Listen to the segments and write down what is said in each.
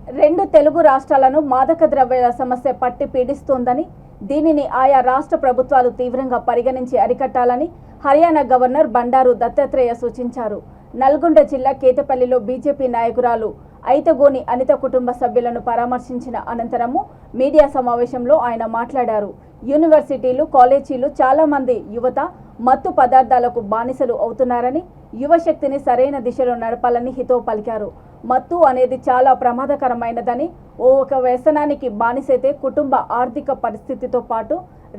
రెండు తెలుగు రాష్ట్రాలను మాదక ద్రవ్యాల సమస్య పట్టి పీడిస్తోందని, దీనిని ఆయా రాష్ట్ర ప్రభుత్వాలు తీవ్రంగా పరిగణించి అరికట్టాలని హర్యానా గవర్నర్ బండారు దత్తాత్రేయ సూచించారు. నల్గొండ జిల్లా కేతపల్లిలో బీజేపీ నాయకురాలు ఐతగోని అనిత కుటుంబ సభ్యులను పరామర్శించిన అనంతరము మీడియా సమావేశంలో ఆయన మాట్లాడారు. యూనివర్సిటీలు, కాలేజీలు చాలా మంది యువత మత్తు పదార్థాలకు బానిసలు అవుతున్నారని, యువశక్తిని సరైన దిశలో నడపాలని హితవు పలికారు. మత్తు అనేది చాలా ప్రమాదకరమైనదని, ఒక వ్యసనానికి బానిసైతే కుటుంబ ఆర్థిక పరిస్థితితో పాటు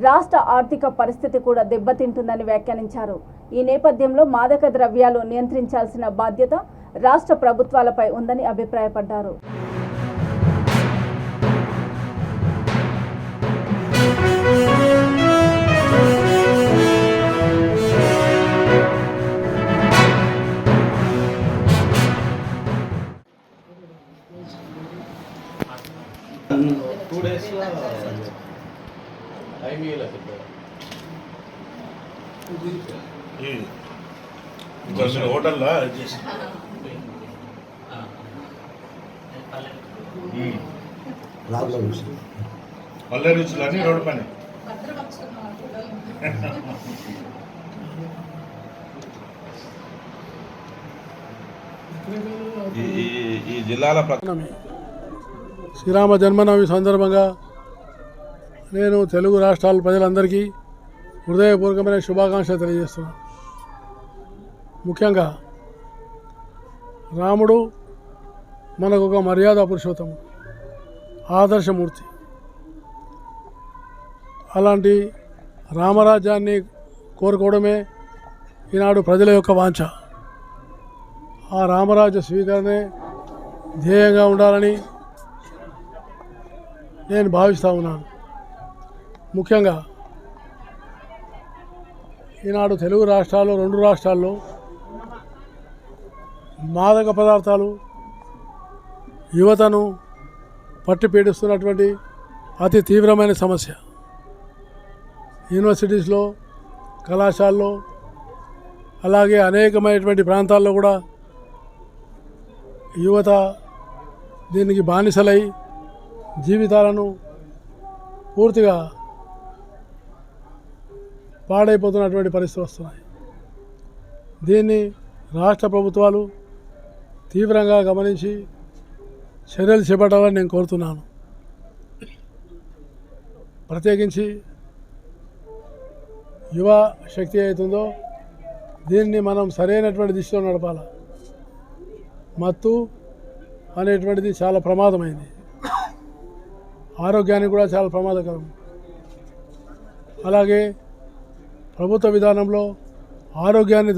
రాష్ట్ర ఆర్థిక పరిస్థితి కూడా దెబ్బతింటుందని వ్యాఖ్యానించారు. ఈ నేపథ్యంలో మాదక ద్రవ్యాలు నియంత్రించాల్సిన బాధ్యత రాష్ట్ర ప్రభుత్వాలపై ఉందని అభిప్రాయపడ్డారు. హోటల్లో పల్లె రుచులు అని రోడ్డు పని ఈ జిల్లాల శ్రీరామ జన్మనవమి సందర్భంగా నేను తెలుగు రాష్ట్రాల ప్రజలందరికీ హృదయపూర్వకమైన శుభాకాంక్షలు తెలియజేస్తున్నాను. ముఖ్యంగా రాముడు మనకు ఒక మర్యాద పురుషోత్తముడు, ఆదర్శమూర్తి. అలాంటి రామరాజ్యాన్ని కోరుకోవడమే ఈనాడు ప్రజల యొక్క వాంఛ. ఆ రామరాజ్య స్వీకరణే ధ్యేయంగా ఉండాలని నేను భావిస్తూ ఉన్నాను. ముఖ్యంగా ఈనాడు తెలుగు రాష్ట్రాల్లో, రెండు రాష్ట్రాల్లో మాదక పదార్థాలు యువతను పట్టి పీడిస్తున్నటువంటి అతి తీవ్రమైన సమస్య. యూనివర్సిటీస్లో, కళాశాలలో, అలాగే అనేకమైనటువంటి ప్రాంతాల్లో కూడా యువత దీనికి బానిసలై జీవితాలను పూర్తిగా పాడైపోతున్నటువంటి పరిస్థితులు వస్తున్నాయి. దీన్ని రాష్ట్ర ప్రభుత్వాలు తీవ్రంగా గమనించి చర్యలు చేపట్టాలని నేను కోరుతున్నాను. ప్రత్యేకించి యువ శక్తి అవుతుందో దీన్ని మనం సరైనటువంటి దిశలో నడపాలి. మత్తు అనేటువంటిది చాలా ప్రమాదమైంది, ఆరోగ్యానికి కూడా చాలా ప్రమాదకరం. అలాగే ప్రభుత్వ విధానంలో ఆరోగ్యాన్ని